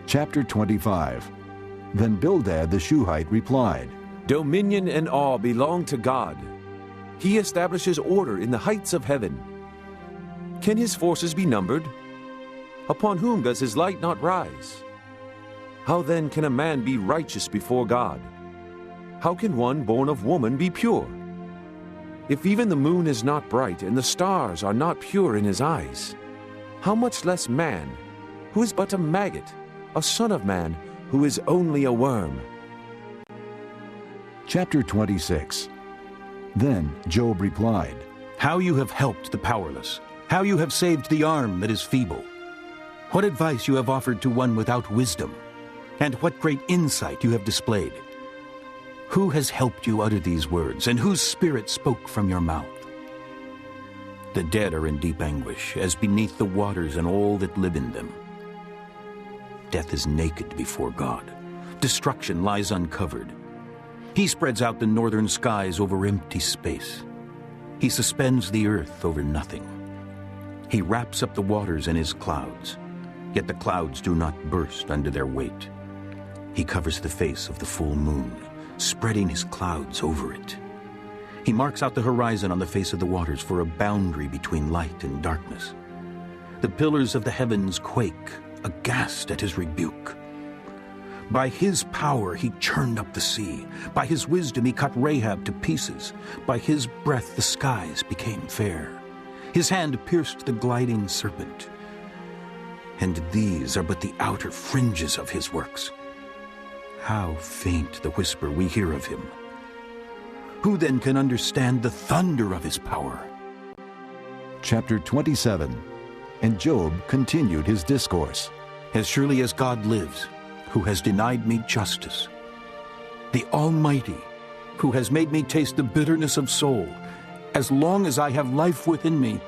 Chapter 25. Then Bildad the Shuhite replied, Dominion and awe belong to God. He establishes order in the heights of heaven. Can his forces be numbered? Upon whom does his light not rise? How then can a man be righteous before God? How can one born of woman be pure? If even the moon is not bright and the stars are not pure in his eyes, how much less man, who is but a maggot, a son of man, who is only a worm? Chapter 26. Then Job replied, How you have helped the powerless, how you have saved the arm that is feeble. What advice you have offered to one without wisdom, and what great insight you have displayed. Who has helped you utter these words, and whose spirit spoke from your mouth? The dead are in deep anguish, as beneath the waters and all that live in them. Death is naked before God. Destruction lies uncovered. He spreads out the northern skies over empty space. He suspends the earth over nothing. He wraps up the waters in his clouds, yet the clouds do not burst under their weight. He covers the face of the full moon, spreading his clouds over it. He marks out the horizon on the face of the waters for a boundary between light and darkness. The pillars of the heavens quake, aghast at his rebuke. By his power he churned up the sea. By his wisdom he cut Rahab to pieces. By his breath the skies became fair. His hand pierced the gliding serpent. And these are but the outer fringes of his works. How faint the whisper we hear of him. Who then can understand the thunder of his power? Chapter 27. And Job continued his discourse. As surely as God lives, who has denied me justice, the Almighty, who has made me taste the bitterness of soul, as long as I have life within me,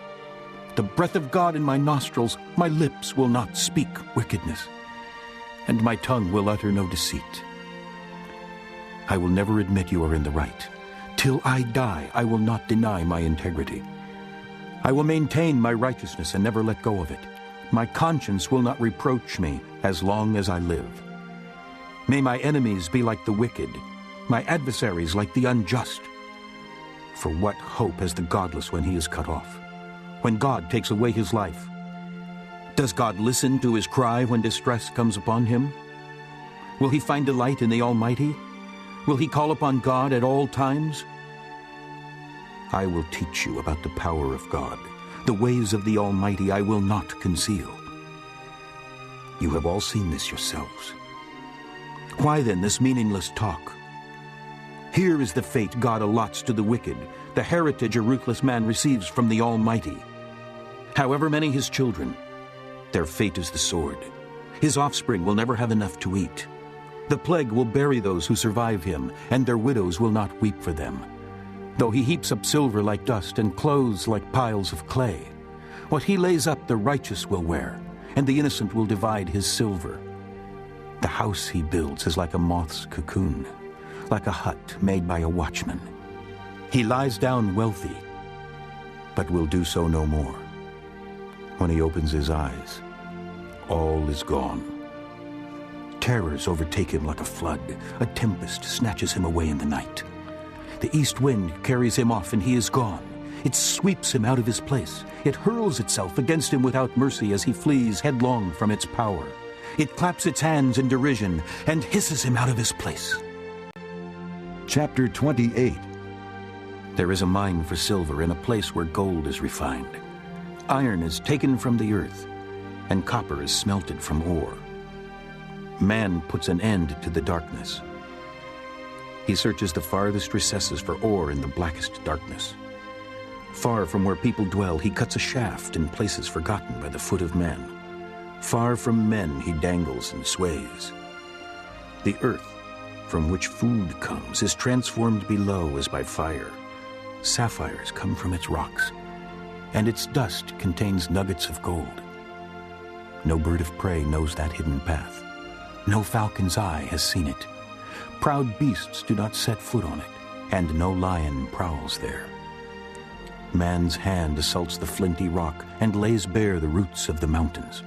the breath of God in my nostrils, my lips will not speak wickedness, and my tongue will utter no deceit. I will never admit you are in the right. Till I die, I will not deny my integrity. I will maintain my righteousness and never let go of it. My conscience will not reproach me as long as I live. May my enemies be like the wicked, my adversaries like the unjust. For what hope has the godless when he is cut off, when God takes away his life? Does God listen to his cry when distress comes upon him? Will he find delight in the Almighty? Will he call upon God at all times? I will teach you about the power of God. The ways of the Almighty I will not conceal. You have all seen this yourselves. Why then this meaningless talk? Here is the fate God allots to the wicked, the heritage a ruthless man receives from the Almighty. However many his children, their fate is the sword. His offspring will never have enough to eat. The plague will bury those who survive him, and their widows will not weep for them. Though he heaps up silver like dust and clothes like piles of clay, what he lays up the righteous will wear, and the innocent will divide his silver. The house he builds is like a moth's cocoon, like a hut made by a watchman. He lies down wealthy, but will do so no more. When he opens his eyes, all is gone. Terrors overtake him like a flood. A tempest snatches him away in the night. The east wind carries him off, and he is gone. It sweeps him out of his place. It hurls itself against him without mercy as he flees headlong from its power. It claps its hands in derision and hisses him out of his place. Chapter 28. There is a mine for silver in a place where gold is refined. Iron is taken from the earth, and copper is smelted from ore. Man puts an end to the darkness. He searches the farthest recesses for ore in the blackest darkness. Far from where people dwell, he cuts a shaft in places forgotten by the foot of man. Far from men he dangles and sways. The earth, from which food comes, is transformed below as by fire. Sapphires come from its rocks, and its dust contains nuggets of gold. No bird of prey knows that hidden path. No falcon's eye has seen it. Proud beasts do not set foot on it, and no lion prowls there. Man's hand assaults the flinty rock and lays bare the roots of the mountains.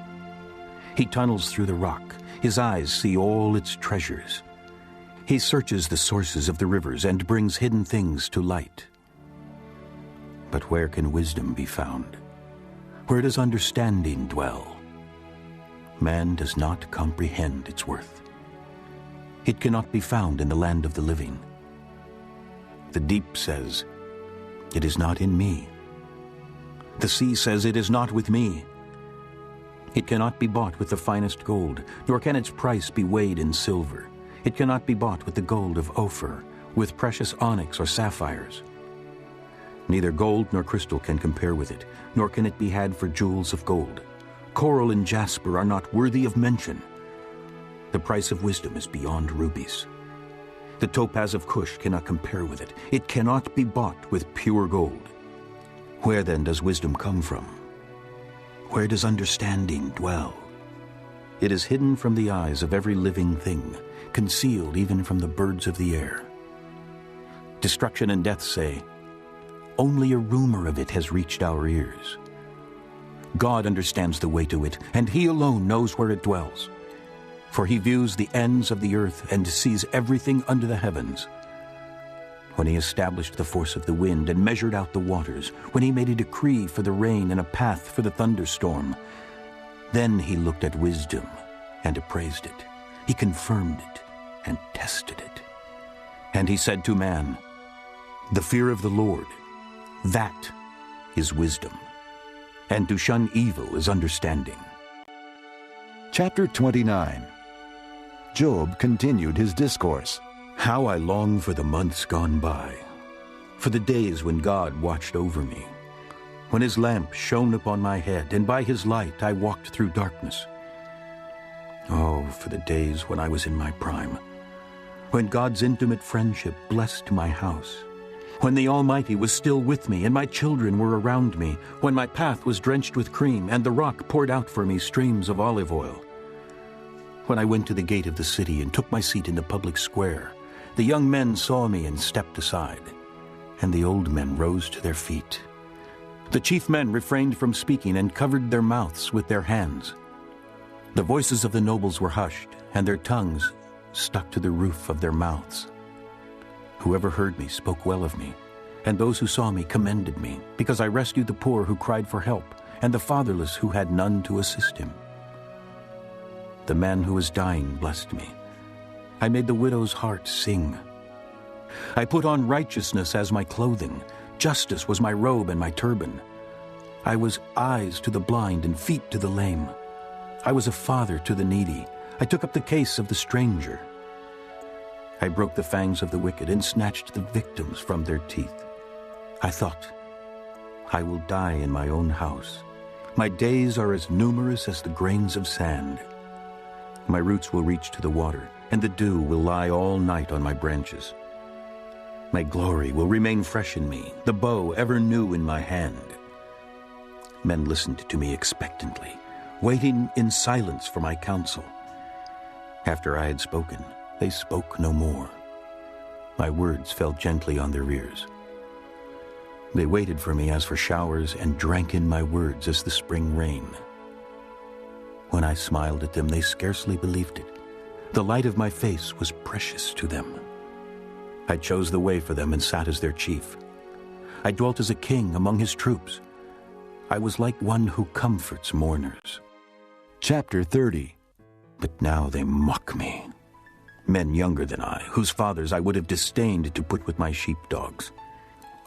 He tunnels through the rock. His eyes see all its treasures. He searches the sources of the rivers and brings hidden things to light. But where can wisdom be found? Where does understanding dwell? Man does not comprehend its worth. It cannot be found in the land of the living. The deep says, "It is not in me." The sea says, "It is not with me." It cannot be bought with the finest gold, nor can its price be weighed in silver. It cannot be bought with the gold of Ophir, with precious onyx or sapphires. Neither gold nor crystal can compare with it, nor can it be had for jewels of gold. Coral and jasper are not worthy of mention. The price of wisdom is beyond rubies. The topaz of Cush cannot compare with it. It cannot be bought with pure gold. Where then does wisdom come from? Where does understanding dwell? It is hidden from the eyes of every living thing, concealed even from the birds of the air. Destruction and death say, "Only a rumor of it has reached our ears." God understands the way to it, and He alone knows where it dwells. For He views the ends of the earth and sees everything under the heavens. When He established the force of the wind and measured out the waters, when He made a decree for the rain and a path for the thunderstorm, then He looked at wisdom and appraised it. He confirmed it and tested it. And He said to man, "The fear of the Lord, that is wisdom, and to shun evil is understanding." Chapter 29. Job continued his discourse. How I long for the months gone by, for the days when God watched over me, when His lamp shone upon my head, and by His light I walked through darkness. Oh, for the days when I was in my prime, when God's intimate friendship blessed my house, when the Almighty was still with me and my children were around me, when my path was drenched with cream and the rock poured out for me streams of olive oil. When I went to the gate of the city and took my seat in the public square, the young men saw me and stepped aside, and the old men rose to their feet. The chief men refrained from speaking and covered their mouths with their hands. The voices of the nobles were hushed, and their tongues stuck to the roof of their mouths. Whoever heard me spoke well of me, and those who saw me commended me, because I rescued the poor who cried for help, and the fatherless who had none to assist him. The man who was dying blessed me. I made the widow's heart sing. I put on righteousness as my clothing. Justice was my robe and my turban. I was eyes to the blind and feet to the lame. I was a father to the needy. I took up the case of the stranger. I broke the fangs of the wicked and snatched the victims from their teeth. I thought, I will die in my own house. My days are as numerous as the grains of sand. My roots will reach to the water, and the dew will lie all night on my branches. My glory will remain fresh in me, the bow ever new in my hand. Men listened to me expectantly, waiting in silence for my counsel. After I had spoken, they spoke no more. My words fell gently on their ears. They waited for me as for showers and drank in my words as the spring rain. When I smiled at them, they scarcely believed it. The light of my face was precious to them. I chose the way for them and sat as their chief. I dwelt as a king among his troops. I was like one who comforts mourners. Chapter 30. But now they mock me. Men younger than I, whose fathers I would have disdained to put with my sheepdogs.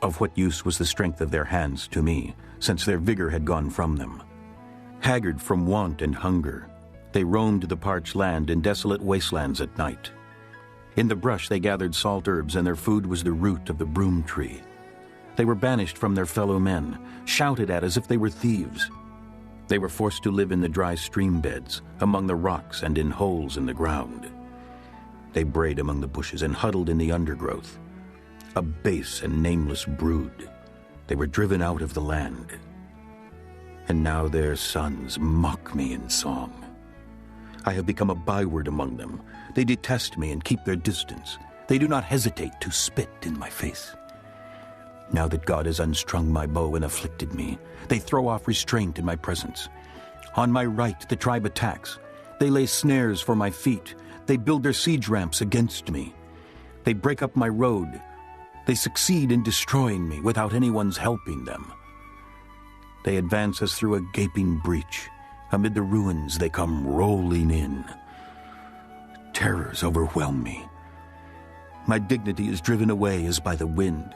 Of what use was the strength of their hands to me, since their vigor had gone from them? Haggard from want and hunger, they roamed the parched land in desolate wastelands at night. In the brush they gathered salt herbs, and their food was the root of the broom tree. They were banished from their fellow men, shouted at as if they were thieves. They were forced to live in the dry stream beds, among the rocks and in holes in the ground. They brayed among the bushes and huddled in the undergrowth. A base and nameless brood. They were driven out of the land. And now their sons mock me in song. I have become a byword among them. They detest me and keep their distance. They do not hesitate to spit in my face. Now that God has unstrung my bow and afflicted me, they throw off restraint in my presence. On my right the tribe attacks. They lay snares for my feet. They build their siege ramps against me. They break up my road. They succeed in destroying me without anyone's helping them. They advance us through a gaping breach. Amid the ruins they come rolling in. Terrors overwhelm me. My dignity is driven away as by the wind.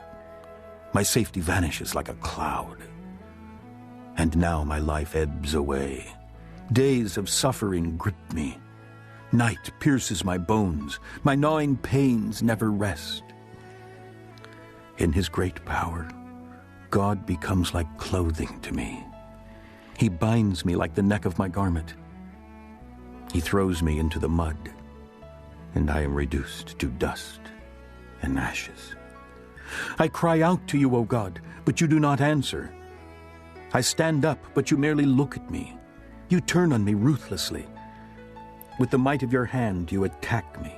My safety vanishes like a cloud. And now my life ebbs away. Days of suffering grip me. Night pierces my bones. My gnawing pains never rest. In his great power, God becomes like clothing to me. He binds me like the neck of my garment. He throws me into the mud, and I am reduced to dust and ashes. I cry out to you, O God, but you do not answer. I stand up, but you merely look at me. You turn on me ruthlessly. With the might of your hand, you attack me.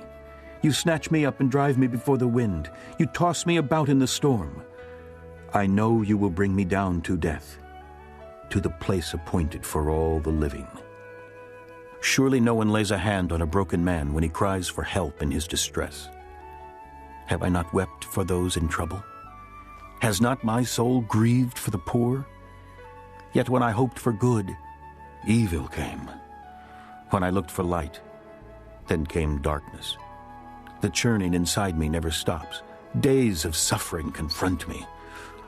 You snatch me up and drive me before the wind. You toss me about in the storm. I know you will bring me down to death, to the place appointed for all the living. Surely no one lays a hand on a broken man when he cries for help in his distress. Have I not wept for those in trouble? Has not my soul grieved for the poor? Yet when I hoped for good, evil came. When I looked for light, then came darkness. The churning inside me never stops. Days of suffering confront me.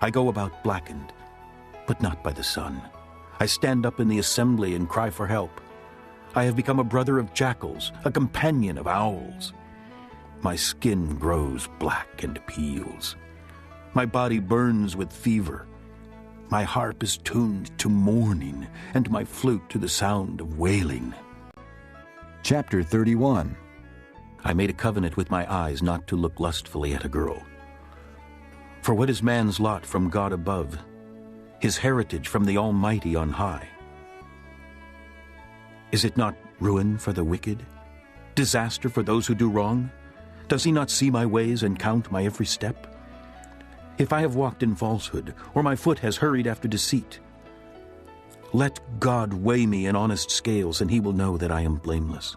I go about blackened, but not by the sun. I stand up in the assembly and cry for help. I have become a brother of jackals, a companion of owls. My skin grows black and peels. My body burns with fever. My harp is tuned to mourning, and my flute to the sound of wailing. Chapter 31. I made a covenant with my eyes not to look lustfully at a girl. For what is man's lot from God above, his heritage from the Almighty on high? Is it not ruin for the wicked, disaster for those who do wrong? Does he not see my ways and count my every step? If I have walked in falsehood, or my foot has hurried after deceit, let God weigh me in honest scales, and he will know that I am blameless.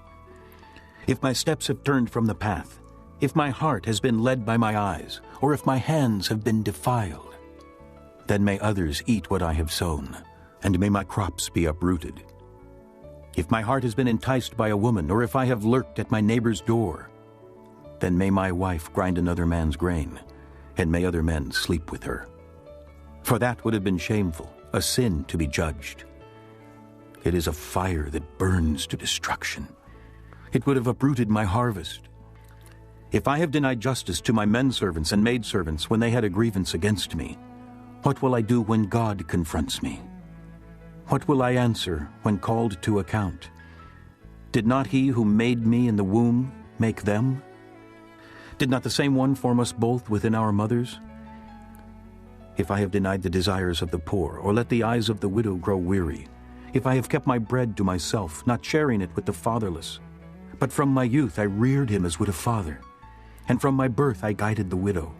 If my steps have turned from the path, if my heart has been led by my eyes, or if my hands have been defiled, then may others eat what I have sown, and may my crops be uprooted. If my heart has been enticed by a woman, or if I have lurked at my neighbor's door, then may my wife grind another man's grain, and may other men sleep with her. For that would have been shameful, a sin to be judged. It is a fire that burns to destruction. It would have uprooted my harvest. If I have denied justice to my menservants and maidservants when they had a grievance against me, what will I do when God confronts me? What will I answer when called to account? Did not he who made me in the womb make them? Did not the same one form us both within our mothers? If I have denied the desires of the poor, or let the eyes of the widow grow weary, if I have kept my bread to myself, not sharing it with the fatherless, but from my youth I reared him as would a father, and from my birth I guided the widow.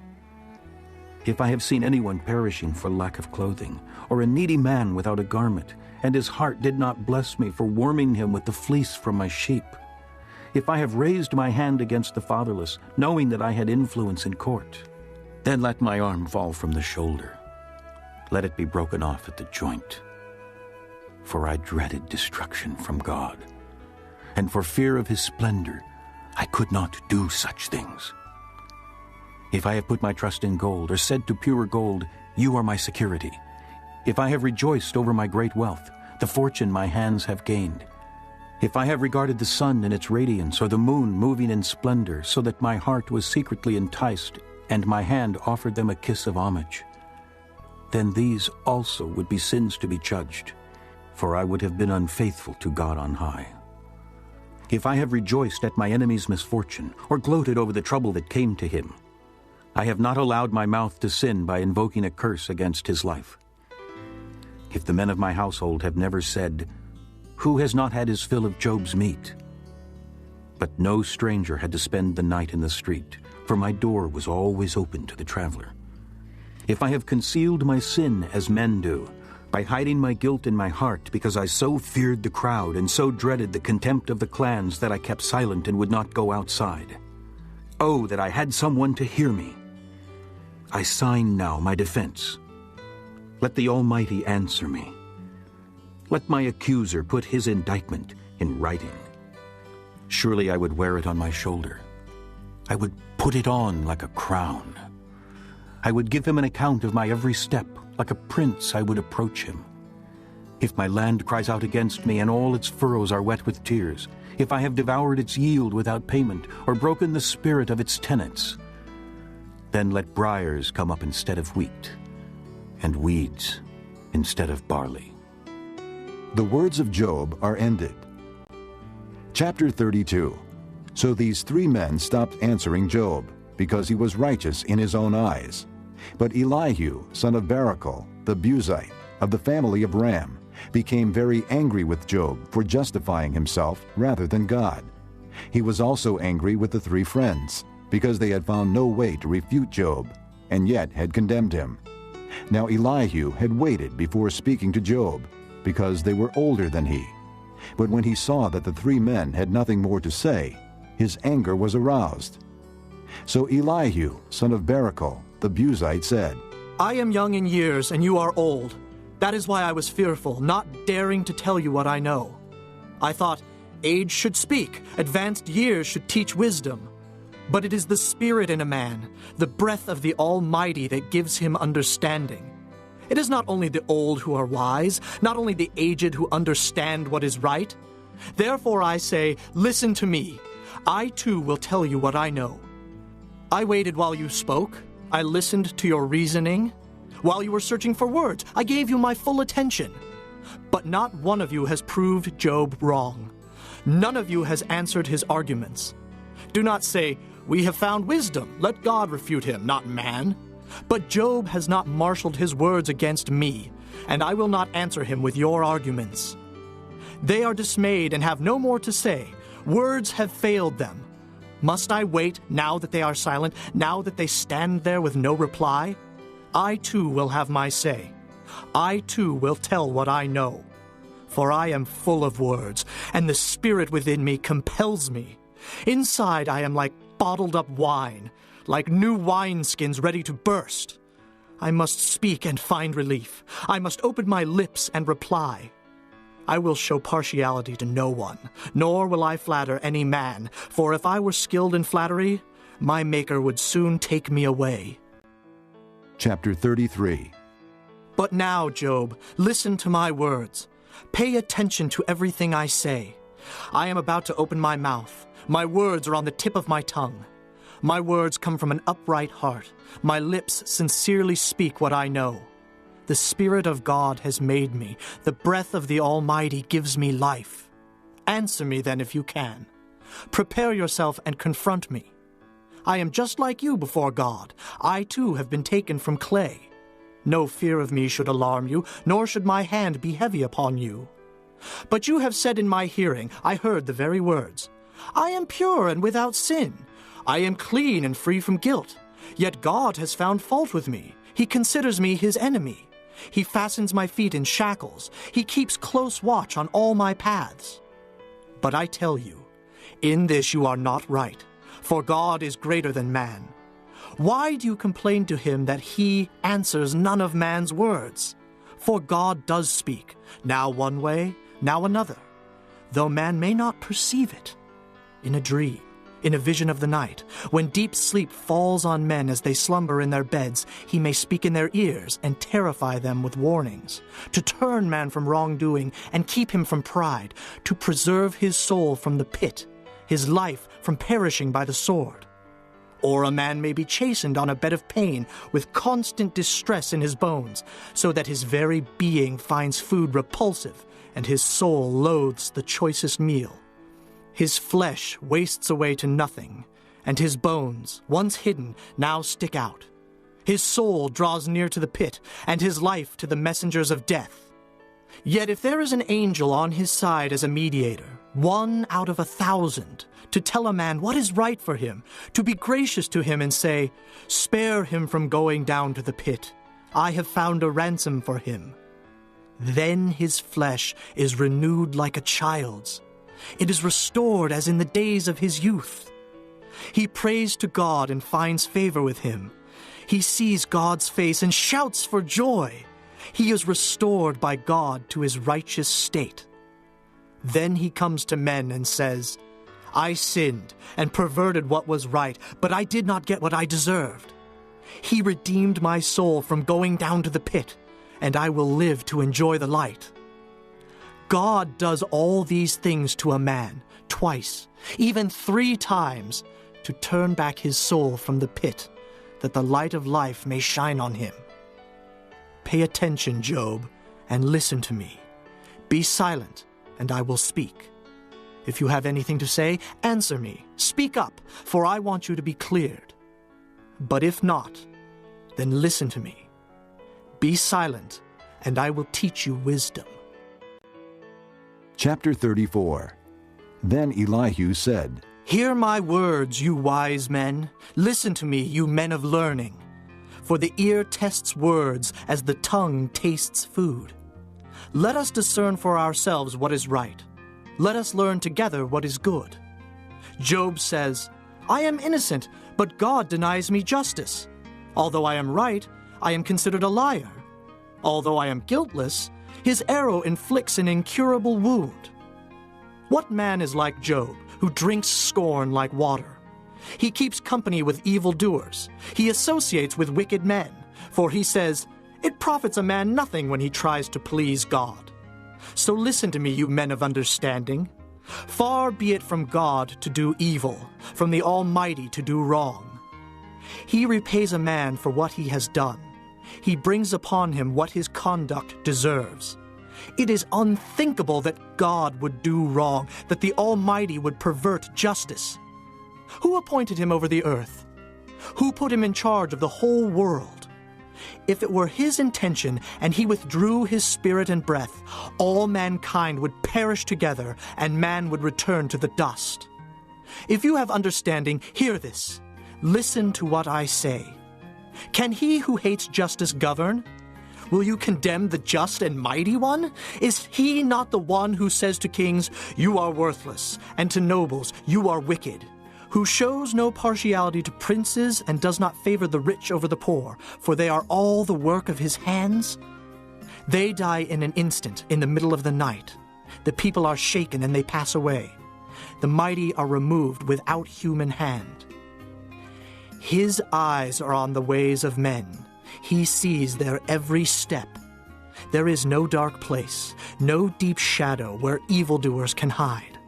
If I have seen anyone perishing for lack of clothing, or a needy man without a garment, and his heart did not bless me for warming him with the fleece from my sheep, if I have raised my hand against the fatherless, knowing that I had influence in court, then let my arm fall from the shoulder. Let it be broken off at the joint. For I dreaded destruction from God, and for fear of his splendor, I could not do such things. If I have put my trust in gold, or said to pure gold, you are my security, if I have rejoiced over my great wealth, the fortune my hands have gained, if I have regarded the sun in its radiance, or the moon moving in splendor, so that my heart was secretly enticed, and my hand offered them a kiss of homage, then these also would be sins to be judged, for I would have been unfaithful to God on high. If I have rejoiced at my enemy's misfortune, or gloated over the trouble that came to him, I have not allowed my mouth to sin by invoking a curse against his life. If the men of my household have never said, who has not had his fill of Job's meat? But no stranger had to spend the night in the street, for my door was always open to the traveler. If I have concealed my sin as men do, by hiding my guilt in my heart, because I so feared the crowd and so dreaded the contempt of the clans that I kept silent and would not go outside. Oh, that I had someone to hear me! I sign now my defense. Let the Almighty answer me. Let my accuser put his indictment in writing. Surely I would wear it on my shoulder. I would put it on like a crown. I would give him an account of my every step. Like a prince I would approach him. If my land cries out against me and all its furrows are wet with tears, if I have devoured its yield without payment or broken the spirit of its tenants, then let briars come up instead of wheat and weeds instead of barley. The words of Job are ended. Chapter 32. So these three men stopped answering Job, because he was righteous in his own eyes. But Elihu, son of Barachel, the Buzite, of the family of Ram, became very angry with Job for justifying himself rather than God. He was also angry with the three friends, because they had found no way to refute Job, and yet had condemned him. Now Elihu had waited before speaking to Job, because they were older than he. But when he saw that the three men had nothing more to say, his anger was aroused. So Elihu, son of Barachel, the Buzite, said, I am young in years, and you are old. That is why I was fearful, not daring to tell you what I know. I thought, age should speak, advanced years should teach wisdom. But it is the spirit in a man, the breath of the Almighty, that gives him understanding. It is not only the old who are wise, not only the aged who understand what is right. Therefore I say, listen to me. I too will tell you what I know. I waited while you spoke. I listened to your reasoning. While you were searching for words, I gave you my full attention. But not one of you has proved Job wrong. None of you has answered his arguments. Do not say, we have found wisdom. Let God refute him, not man. But Job has not marshaled his words against me, and I will not answer him with your arguments. They are dismayed and have no more to say. Words have failed them. Must I wait now that they are silent, now that they stand there with no reply? I too will have my say. I too will tell what I know. For I am full of words, and the spirit within me compels me. Inside I am like bottled up wine, like new wineskins ready to burst. I must speak and find relief. I must open my lips and reply. I will show partiality to no one, nor will I flatter any man, for if I were skilled in flattery, my Maker would soon take me away. Chapter 33. But now, Job, listen to my words. Pay attention to everything I say. I am about to open my mouth. My words are on the tip of my tongue. My words come from an upright heart. My lips sincerely speak what I know. The Spirit of God has made me. The breath of the Almighty gives me life. Answer me then if you can. Prepare yourself and confront me. I am just like you before God. I too have been taken from clay. No fear of me should alarm you, nor should my hand be heavy upon you. But you have said in my hearing, I heard the very words, I am pure and without sin. I am clean and free from guilt. Yet God has found fault with me. He considers me his enemy. He fastens my feet in shackles. He keeps close watch on all my paths. But I tell you, in this you are not right, for God is greater than man. Why do you complain to him that he answers none of man's words? For God does speak, now one way, now another, though man may not perceive it. In a dream, in a vision of the night, when deep sleep falls on men as they slumber in their beds, he may speak in their ears and terrify them with warnings, to turn man from wrongdoing and keep him from pride, to preserve his soul from the pit, his life from perishing by the sword. Or a man may be chastened on a bed of pain with constant distress in his bones, so that his very being finds food repulsive and his soul loathes the choicest meal. His flesh wastes away to nothing, and his bones, once hidden, now stick out. His soul draws near to the pit, and his life to the messengers of death. Yet if there is an angel on his side as a mediator, 1 out of 1,000, to tell a man what is right for him, to be gracious to him and say, spare him from going down to the pit. I have found a ransom for him. Then his flesh is renewed like a child's. It is restored as in the days of his youth. He prays to God and finds favor with him. He sees God's face and shouts for joy. He is restored by God to his righteous state. Then he comes to men and says, I sinned and perverted what was right, but I did not get what I deserved. He redeemed my soul from going down to the pit, and I will live to enjoy the light. God does all these things to a man, twice, even 3 times, to turn back his soul from the pit, that the light of life may shine on him. Pay attention, Job, and listen to me. Be silent, and I will speak. If you have anything to say, answer me. Speak up, for I want you to be cleared. But if not, then listen to me. Be silent, and I will teach you wisdom. Chapter 34. Then Elihu said, Hear my words, you wise men. Listen to me, you men of learning. For the ear tests words as the tongue tastes food. Let us discern for ourselves what is right. Let us learn together what is good. Job says, I am innocent, but God denies me justice. Although I am right, I am considered a liar. Although I am guiltless, his arrow inflicts an incurable wound. What man is like Job, who drinks scorn like water? He keeps company with evildoers. He associates with wicked men, for he says, It profits a man nothing when he tries to please God. So listen to me, you men of understanding. Far be it from God to do evil, from the Almighty to do wrong. He repays a man for what he has done. He brings upon him what his conduct deserves. It is unthinkable that God would do wrong, that the Almighty would pervert justice. Who appointed him over the earth? Who put him in charge of the whole world? If it were his intention and he withdrew his spirit and breath, all mankind would perish together and man would return to the dust. If you have understanding, hear this. Listen to what I say. Can he who hates justice govern? Will you condemn the just and mighty one? Is he not the one who says to kings, You are worthless, and to nobles, You are wicked, who shows no partiality to princes and does not favor the rich over the poor, for they are all the work of his hands? They die in an instant, in the middle of the night. The people are shaken and they pass away. The mighty are removed without human hand. His eyes are on the ways of men. He sees their every step. There is no dark place, no deep shadow where evildoers can hide.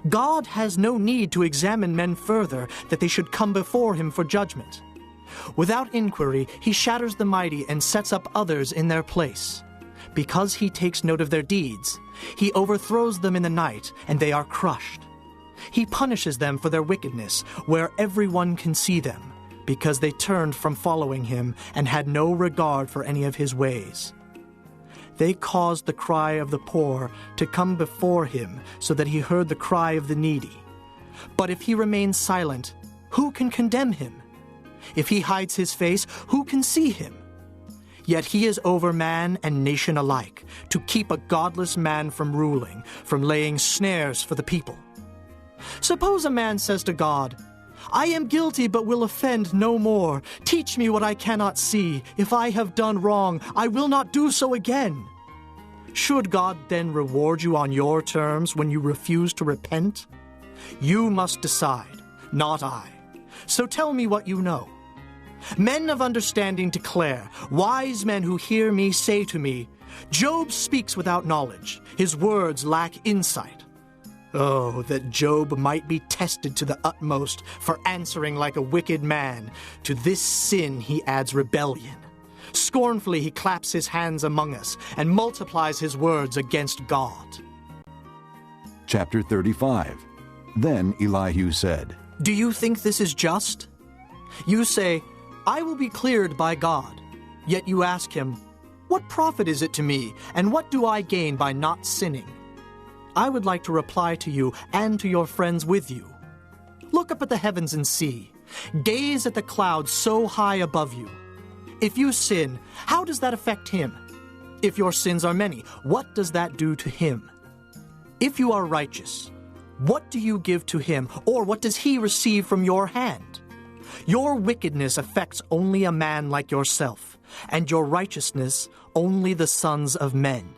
God has no need to examine men further, that they should come before him for judgment. Without inquiry, he shatters the mighty and sets up others in their place. Because he takes note of their deeds, he overthrows them in the night, and they are crushed. He punishes them for their wickedness, where everyone can see them, because they turned from following him and had no regard for any of his ways. They caused the cry of the poor to come before him, so that he heard the cry of the needy. But if he remains silent, who can condemn him? If he hides his face, who can see him? Yet he is over man and nation alike, to keep a godless man from ruling, from laying snares for the people. Suppose a man says to God, I am guilty but will offend no more. Teach me what I cannot see. If I have done wrong, I will not do so again. Should God then reward you on your terms when you refuse to repent? You must decide, not I. So tell me what you know. Men of understanding declare, wise men who hear me say to me, Job speaks without knowledge. His words lack insight. Oh, that Job might be tested to the utmost for answering like a wicked man. To this sin he adds rebellion. Scornfully he claps his hands among us and multiplies his words against God. Chapter 35. Then Elihu said, Do you think this is just? You say, I will be cleared by God. Yet you ask him, What profit is it to me, and what do I gain by not sinning? I would like to reply to you and to your friends with you. Look up at the heavens and see. Gaze at the clouds so high above you. If you sin, how does that affect him? If your sins are many, what does that do to him? If you are righteous, what do you give to him, or what does he receive from your hand? Your wickedness affects only a man like yourself, and your righteousness only the sons of men.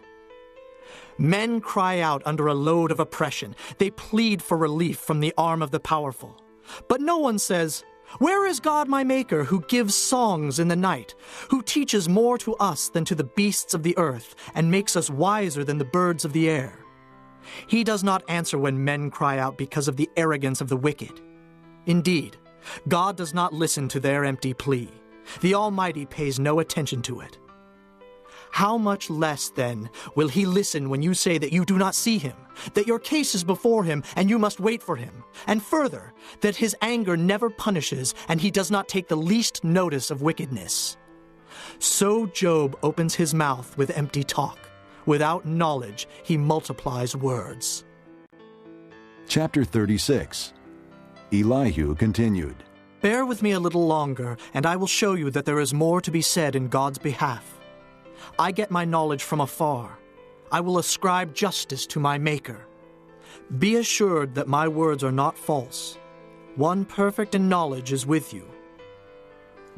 Men cry out under a load of oppression. They plead for relief from the arm of the powerful. But no one says, "Where is God my Maker, who gives songs in the night, who teaches more to us than to the beasts of the earth, and makes us wiser than the birds of the air?" He does not answer when men cry out because of the arrogance of the wicked. Indeed, God does not listen to their empty plea. The Almighty pays no attention to it. How much less, then, will he listen when you say that you do not see him, that your case is before him and you must wait for him, and further, that his anger never punishes and he does not take the least notice of wickedness? So Job opens his mouth with empty talk. Without knowledge, he multiplies words. Chapter 36. Elihu continued. Bear with me a little longer, and I will show you that there is more to be said in God's behalf. I get my knowledge from afar. I will ascribe justice to my Maker. Be assured that my words are not false. One perfect in knowledge is with you.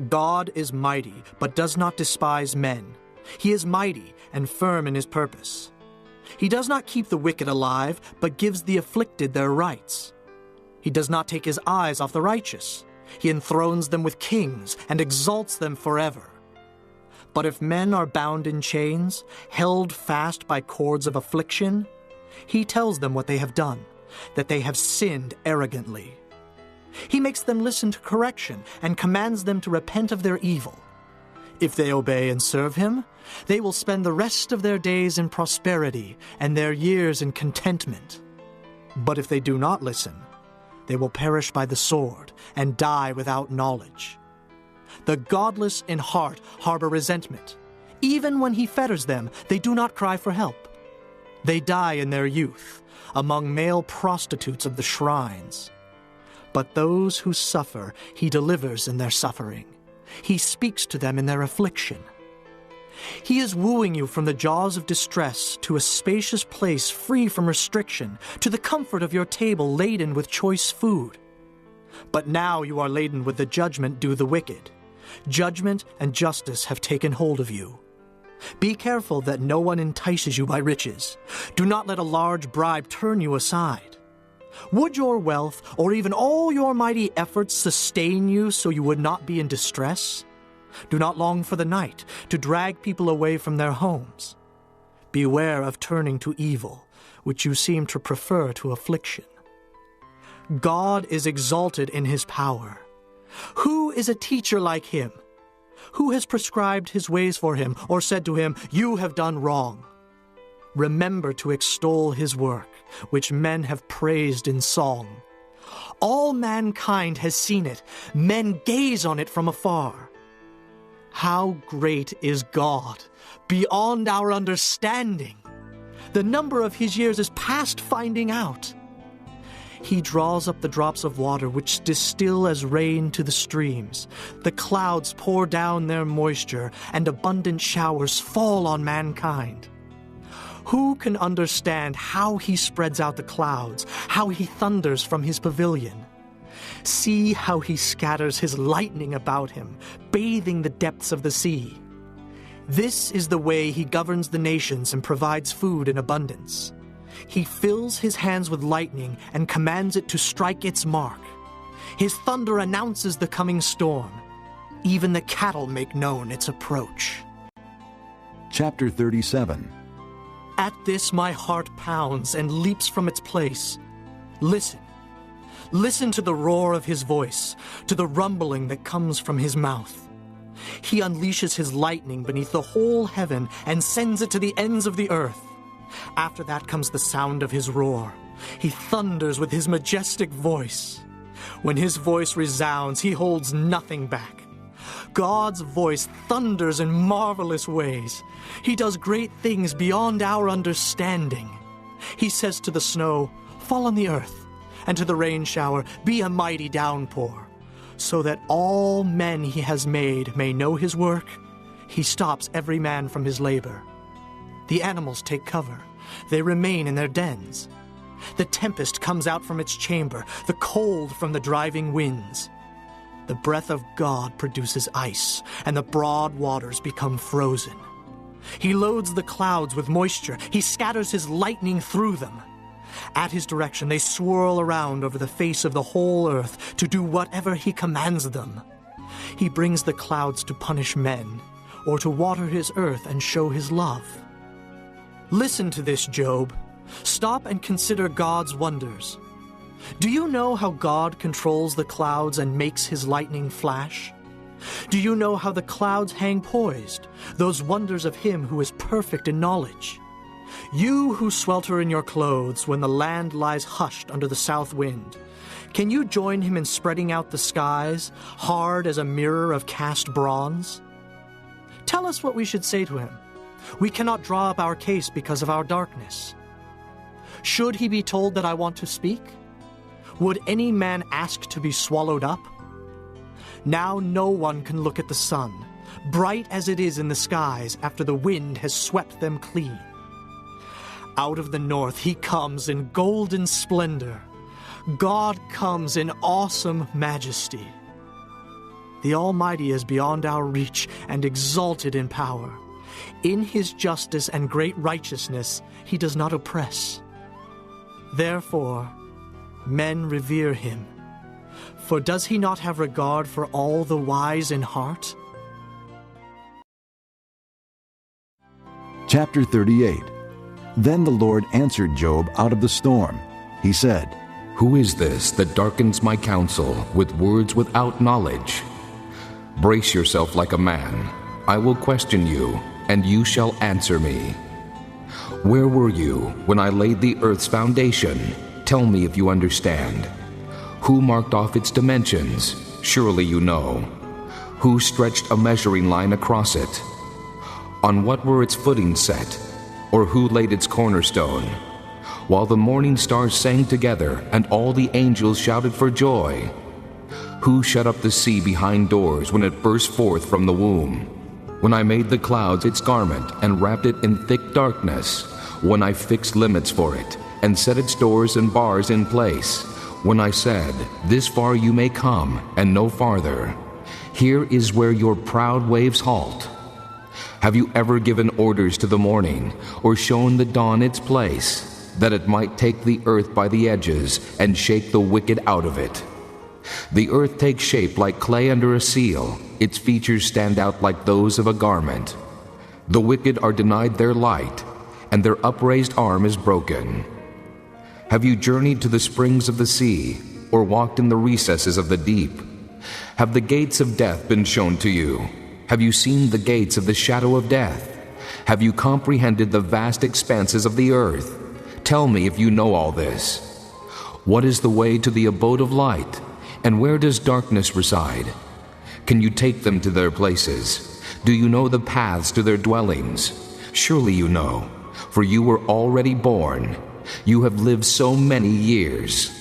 God is mighty, but does not despise men. He is mighty and firm in his purpose. He does not keep the wicked alive, but gives the afflicted their rights. He does not take his eyes off the righteous. He enthrones them with kings and exalts them forever. But if men are bound in chains, held fast by cords of affliction, he tells them what they have done, that they have sinned arrogantly. He makes them listen to correction and commands them to repent of their evil. If they obey and serve him, they will spend the rest of their days in prosperity and their years in contentment. But if they do not listen, they will perish by the sword and die without knowledge. The godless in heart harbor resentment. Even when he fetters them, they do not cry for help. They die in their youth, among male prostitutes of the shrines. But those who suffer, he delivers in their suffering. He speaks to them in their affliction. He is wooing you from the jaws of distress to a spacious place free from restriction, to the comfort of your table laden with choice food. But now you are laden with the judgment due the wicked. Judgment and justice have taken hold of you. Be careful that no one entices you by riches. Do not let a large bribe turn you aside. Would your wealth, or even all your mighty efforts, sustain you so you would not be in distress? Do not long for the night, to drag people away from their homes. Beware of turning to evil, which you seem to prefer to affliction. God is exalted in his power. Who is a teacher like him? Who has prescribed his ways for him, or said to him, "You have done wrong"? Remember to extol his work, which men have praised in song. All mankind has seen it. Men gaze on it from afar. How great is God, beyond our understanding! The number of his years is past finding out. He draws up the drops of water which distill as rain to the streams. The clouds pour down their moisture, and abundant showers fall on mankind. Who can understand how he spreads out the clouds, how he thunders from his pavilion? See how he scatters his lightning about him, bathing the depths of the sea. This is the way he governs the nations and provides food in abundance. He fills his hands with lightning and commands it to strike its mark. His thunder announces the coming storm. Even the cattle make known its approach. Chapter 37. At this my heart pounds and leaps from its place. Listen. Listen to the roar of his voice, to the rumbling that comes from his mouth. He unleashes his lightning beneath the whole heaven and sends it to the ends of the earth. After that comes the sound of his roar. He thunders with his majestic voice. When his voice resounds, he holds nothing back. God's voice thunders in marvelous ways. He does great things beyond our understanding. He says to the snow, "Fall on the earth," and to the rain shower, "Be a mighty downpour," so that all men he has made may know his work. He stops every man from his labor. The animals take cover. They remain in their dens. The tempest comes out from its chamber, the cold from the driving winds. The breath of God produces ice, and the broad waters become frozen. He loads the clouds with moisture. He scatters his lightning through them. At his direction, they swirl around over the face of the whole earth to do whatever he commands them. He brings the clouds to punish men, or to water his earth and show his love. Listen to this, Job. Stop and consider God's wonders. Do you know how God controls the clouds and makes his lightning flash? Do you know how the clouds hang poised, those wonders of him who is perfect in knowledge? You who swelter in your clothes when the land lies hushed under the south wind, can you join him in spreading out the skies, hard as a mirror of cast bronze? Tell us what we should say to him. We cannot draw up our case because of our darkness. Should he be told that I want to speak? Would any man ask to be swallowed up? Now no one can look at the sun, bright as it is in the skies after the wind has swept them clean. Out of the north he comes in golden splendor. God comes in awesome majesty. The Almighty is beyond our reach and exalted in power. In his justice and great righteousness he does not oppress. Therefore, men revere him. For does he not have regard for all the wise in heart? Chapter 38. Then the Lord answered Job out of the storm. He said, Who is this that darkens my counsel with words without knowledge? Brace yourself like a man. I will question you, and you shall answer me. Where were you when I laid the earth's foundation? Tell me if you understand. Who marked off its dimensions? Surely you know. Who stretched a measuring line across it? On what were its footings set? Or who laid its cornerstone? While the morning stars sang together, and all the angels shouted for joy. Who shut up the sea behind doors when it burst forth from the womb? When I made the clouds its garment, and wrapped it in thick darkness, when I fixed limits for it, and set its doors and bars in place, when I said, This far you may come, and no farther. Here is where your proud waves halt. Have you ever given orders to the morning, or shown the dawn its place, that it might take the earth by the edges, and shake the wicked out of it? The earth takes shape like clay under a seal. Its features stand out like those of a garment. The wicked are denied their light, and their upraised arm is broken. Have you journeyed to the springs of the sea, or walked in the recesses of the deep? Have the gates of death been shown to you? Have you seen the gates of the shadow of death? Have you comprehended the vast expanses of the earth? Tell me if you know all this. What is the way to the abode of light, and where does darkness reside? Can you take them to their places? Do you know the paths to their dwellings? Surely you know, for you were already born. You have lived so many years.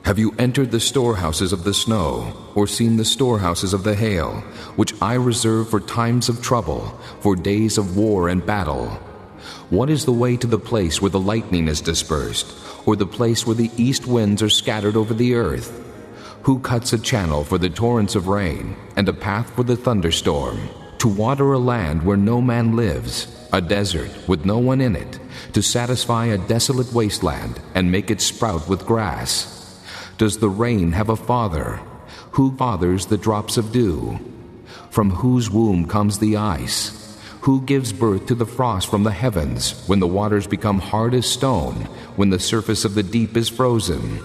Have you entered the storehouses of the snow, or seen the storehouses of the hail, which I reserve for times of trouble, for days of war and battle? What is the way to the place where the lightning is dispersed, or the place where the east winds are scattered over the earth? Who cuts a channel for the torrents of rain, and a path for the thunderstorm, to water a land where no man lives, a desert with no one in it, to satisfy a desolate wasteland and make it sprout with grass? Does the rain have a father? Who fathers the drops of dew? From whose womb comes the ice? Who gives birth to the frost from the heavens, when the waters become hard as stone, when the surface of the deep is frozen?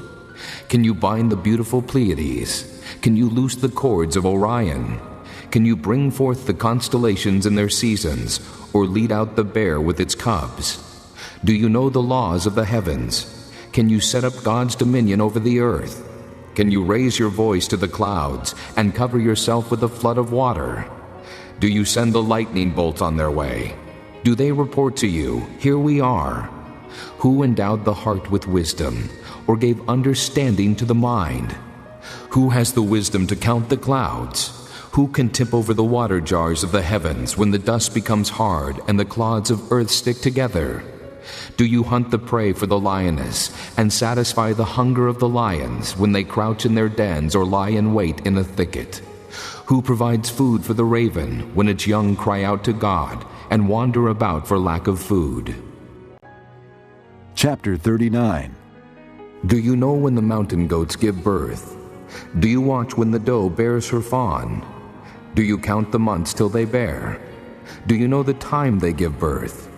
Can you bind the beautiful Pleiades? Can you loose the cords of Orion? Can you bring forth the constellations in their seasons, or lead out the bear with its cubs? Do you know the laws of the heavens? Can you set up God's dominion over the earth? Can you raise your voice to the clouds, and cover yourself with a flood of water? Do you send the lightning bolts on their way? Do they report to you, Here we are? Who endowed the heart with wisdom, or gave understanding to the mind? Who has the wisdom to count the clouds? Who can tip over the water jars of the heavens when the dust becomes hard and the clods of earth stick together? Do you hunt the prey for the lioness and satisfy the hunger of the lions when they crouch in their dens or lie in wait in a thicket? Who provides food for the raven when its young cry out to God and wander about for lack of food? Chapter 39. Do you know when the mountain goats give birth? Do you watch when the doe bears her fawn? Do you count the months till they bear? Do you know the time they give birth?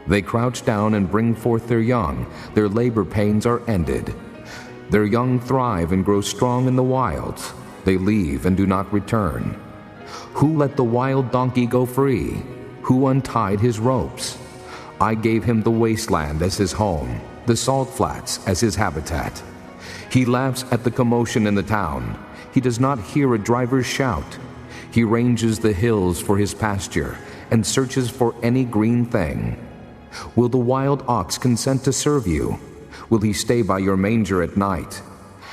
They crouch down and bring forth their young. Their labor pains are ended. Their young thrive and grow strong in the wilds. They leave and do not return. Who let the wild donkey go free? Who untied his ropes? I gave him the wasteland as his home, the salt flats as his habitat. He laughs at the commotion in the town. He does not hear a driver's shout. He ranges the hills for his pasture and searches for any green thing. Will the wild ox consent to serve you? Will he stay by your manger at night?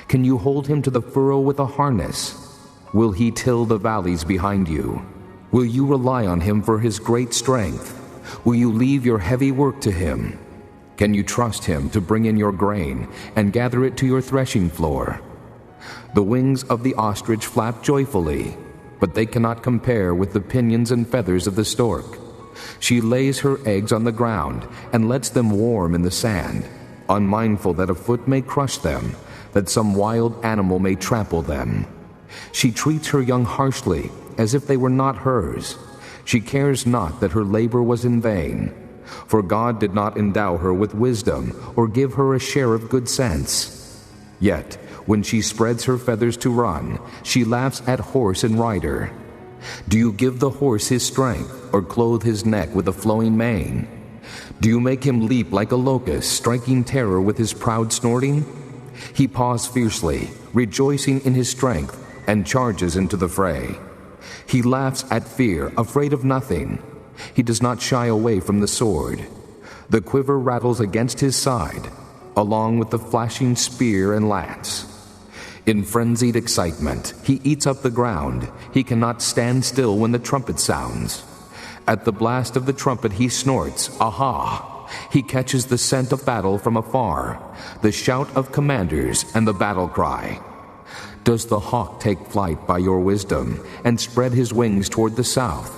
Can you hold him to the furrow with a harness? Will he till the valleys behind you? Will you rely on him for his great strength? Will you leave your heavy work to him? Can you trust him to bring in your grain and gather it to your threshing floor? The wings of the ostrich flap joyfully, but they cannot compare with the pinions and feathers of the stork. She lays her eggs on the ground and lets them warm in the sand, unmindful that a foot may crush them, that some wild animal may trample them. She treats her young harshly, as if they were not hers. She cares not that her labor was in vain, for God did not endow her with wisdom or give her a share of good sense. Yet, when she spreads her feathers to run, she laughs at horse and rider. Do you give the horse his strength, or clothe his neck with a flowing mane? Do you make him leap like a locust, striking terror with his proud snorting? He paws fiercely, rejoicing in his strength, and charges into the fray. He laughs at fear, afraid of nothing. He does not shy away from the sword. The quiver rattles against his side, along with the flashing spear and lance. In frenzied excitement, he eats up the ground. He cannot stand still when the trumpet sounds. At the blast of the trumpet he snorts, aha! He catches the scent of battle from afar, the shout of commanders and the battle cry. Does the hawk take flight by your wisdom and spread his wings toward the south?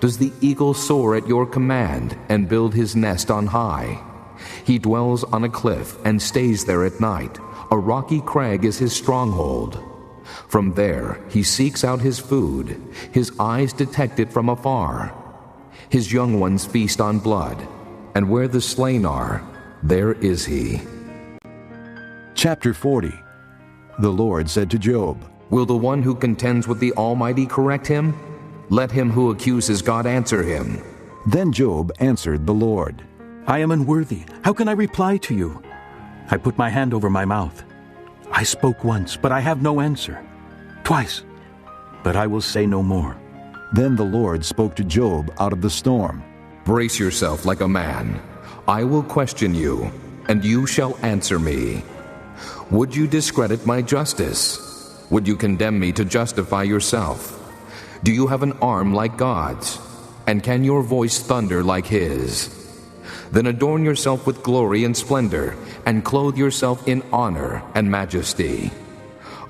Does the eagle soar at your command and build his nest on high? He dwells on a cliff and stays there at night. A rocky crag is his stronghold. From there he seeks out his food. His eyes detect it from afar. His young ones feast on blood, and where the slain are, there is he. Chapter 40. The Lord said to Job, Will the one who contends with the Almighty correct him? Let him who accuses God answer him. Then Job answered the Lord, I am unworthy. How can I reply to you? I put my hand over my mouth. I spoke once, but I have no answer. Twice, but I will say no more. Then the Lord spoke to Job out of the storm. Brace yourself like a man. I will question you, and you shall answer me. Would you discredit my justice? Would you condemn me to justify yourself? Do you have an arm like God's? And can your voice thunder like his? Then adorn yourself with glory and splendor, and clothe yourself in honor and majesty.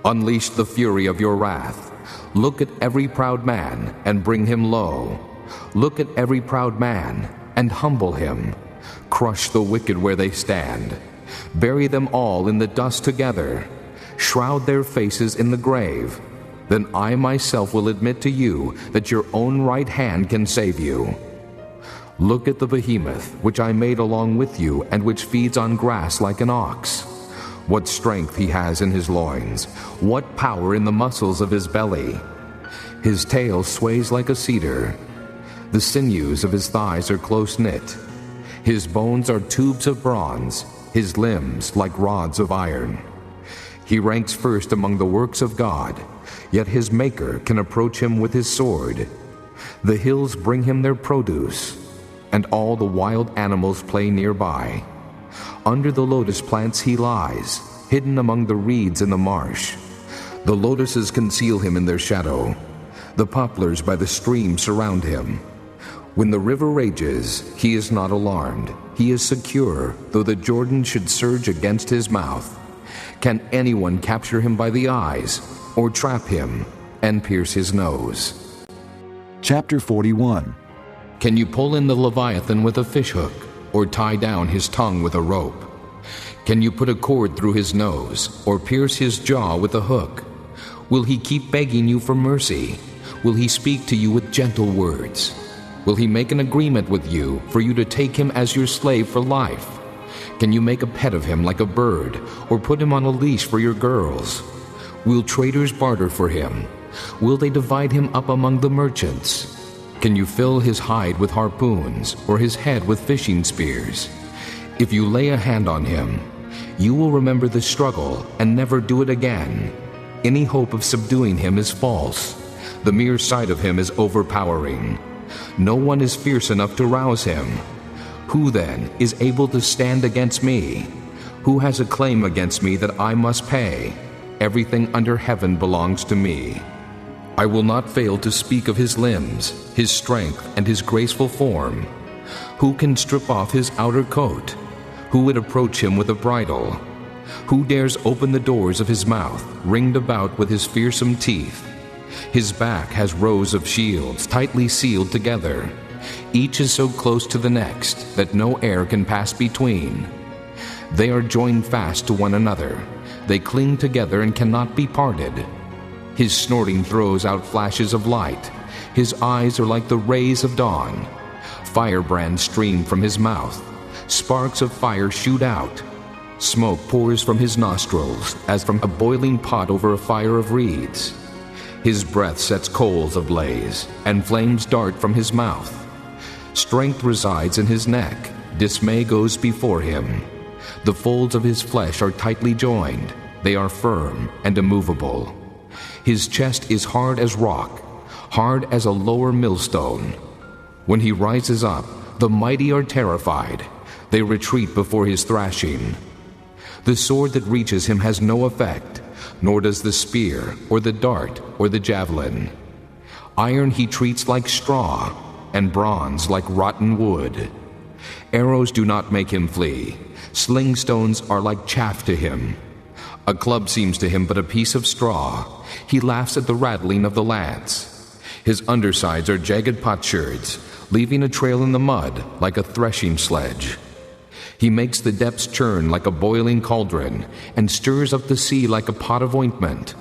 Unleash the fury of your wrath. Look at every proud man and bring him low. Look at every proud man and humble him. Crush the wicked where they stand. Bury them all in the dust together. Shroud their faces in the grave. Then I myself will admit to you that your own right hand can save you. Look at the behemoth, which I made along with you, and which feeds on grass like an ox. What strength he has in his loins, what power in the muscles of his belly. His tail sways like a cedar. The sinews of his thighs are close-knit. His bones are tubes of bronze, his limbs like rods of iron. He ranks first among the works of God, yet his Maker can approach him with his sword. The hills bring him their produce, and all the wild animals play nearby. Under the lotus plants he lies, hidden among the reeds in the marsh. The lotuses conceal him in their shadow. The poplars by the stream surround him. When the river rages, he is not alarmed. He is secure, though the Jordan should surge against his mouth. Can anyone capture him by the eyes, or trap him and pierce his nose? Chapter 41. Can you pull in the Leviathan with a fishhook, or tie down his tongue with a rope? Can you put a cord through his nose, or pierce his jaw with a hook? Will he keep begging you for mercy? Will he speak to you with gentle words? Will he make an agreement with you for you to take him as your slave for life? Can you make a pet of him like a bird, or put him on a leash for your girls? Will traders barter for him? Will they divide him up among the merchants? Can you fill his hide with harpoons, or his head with fishing spears? If you lay a hand on him, you will remember the struggle and never do it again. Any hope of subduing him is false. The mere sight of him is overpowering. No one is fierce enough to rouse him. Who then is able to stand against me? Who has a claim against me that I must pay? Everything under heaven belongs to me. I will not fail to speak of his limbs, his strength, and his graceful form. Who can strip off his outer coat? Who would approach him with a bridle? Who dares open the doors of his mouth, ringed about with his fearsome teeth? His back has rows of shields, tightly sealed together. Each is so close to the next that no air can pass between. They are joined fast to one another. They cling together and cannot be parted. His snorting throws out flashes of light. His eyes are like the rays of dawn. Firebrands stream from his mouth. Sparks of fire shoot out. Smoke pours from his nostrils as from a boiling pot over a fire of reeds. His breath sets coals ablaze, and flames dart from his mouth. Strength resides in his neck. Dismay goes before him. The folds of his flesh are tightly joined. They are firm and immovable. His chest is hard as rock, hard as a lower millstone. When he rises up, the mighty are terrified. They retreat before his thrashing. The sword that reaches him has no effect, nor does the spear, or the dart, or the javelin. Iron he treats like straw, and bronze like rotten wood. Arrows do not make him flee. Sling stones are like chaff to him. A club seems to him but a piece of straw. He laughs at the rattling of the lance. His undersides are jagged potsherds, leaving a trail in the mud like a threshing sledge. He makes the depths churn like a boiling cauldron, and stirs up the sea like a pot of ointment.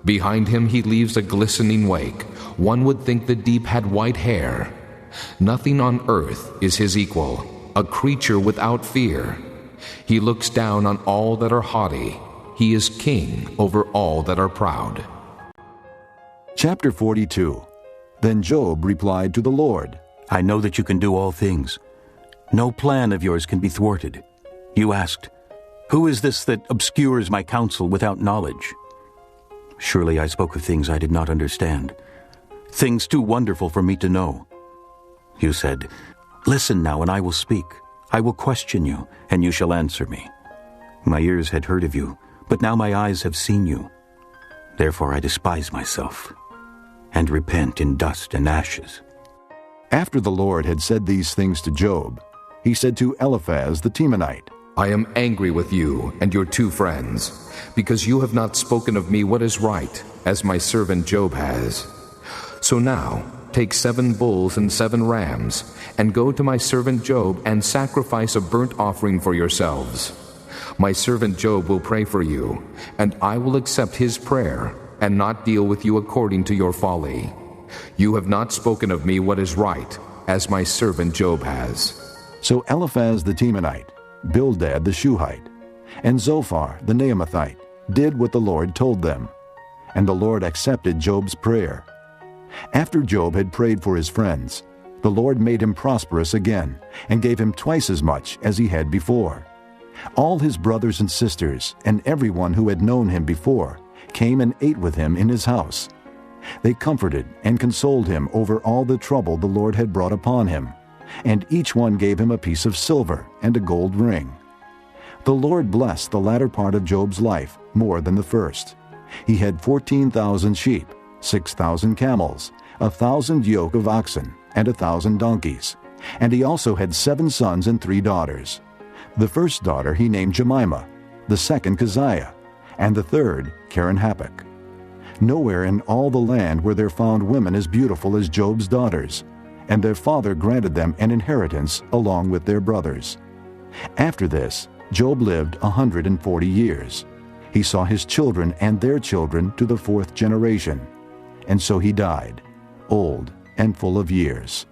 Behind him he leaves a glistening wake. One would think the deep had white hair. Nothing on earth is his equal, a creature without fear. He looks down on all that are haughty. He is king over all that are proud. Chapter 42. Then Job replied to the Lord, I know that you can do all things. No plan of yours can be thwarted. You asked, who is this that obscures my counsel without knowledge? Surely I spoke of things I did not understand, things too wonderful for me to know. You said, listen now, and I will speak. I will question you, and you shall answer me. My ears had heard of you, but now my eyes have seen you. Therefore I despise myself, and repent in dust and ashes. After the Lord had said these things to Job, he said to Eliphaz the Temanite, I am angry with you and your two friends, because you have not spoken of me what is right, as my servant Job has. So now, take 7 bulls and 7 rams, and go to my servant Job and sacrifice a burnt offering for yourselves. My servant Job will pray for you, and I will accept his prayer, and not deal with you according to your folly. You have not spoken of me what is right, as my servant Job has. So Eliphaz the Temanite, Bildad the Shuhite, and Zophar the Naamathite did what the Lord told them, and the Lord accepted Job's prayer. After Job had prayed for his friends, the Lord made him prosperous again, and gave him twice as much as he had before. All his brothers and sisters, and everyone who had known him before, came and ate with him in his house. They comforted and consoled him over all the trouble the Lord had brought upon him, and each one gave him a piece of silver and a gold ring. The Lord blessed the latter part of Job's life more than the first. He had 14,000 sheep, 6,000 camels, 1,000 yoke of oxen, and 1,000 donkeys. And he also had 7 sons and 3 daughters. The first daughter he named Jemimah, the second Keziah, and the third Keren-Happuch. Nowhere in all the land were there found women as beautiful as Job's daughters, and their father granted them an inheritance along with their brothers. After this, Job lived 140 years. He saw his children and their children to the 4th generation. And so he died, old and full of years.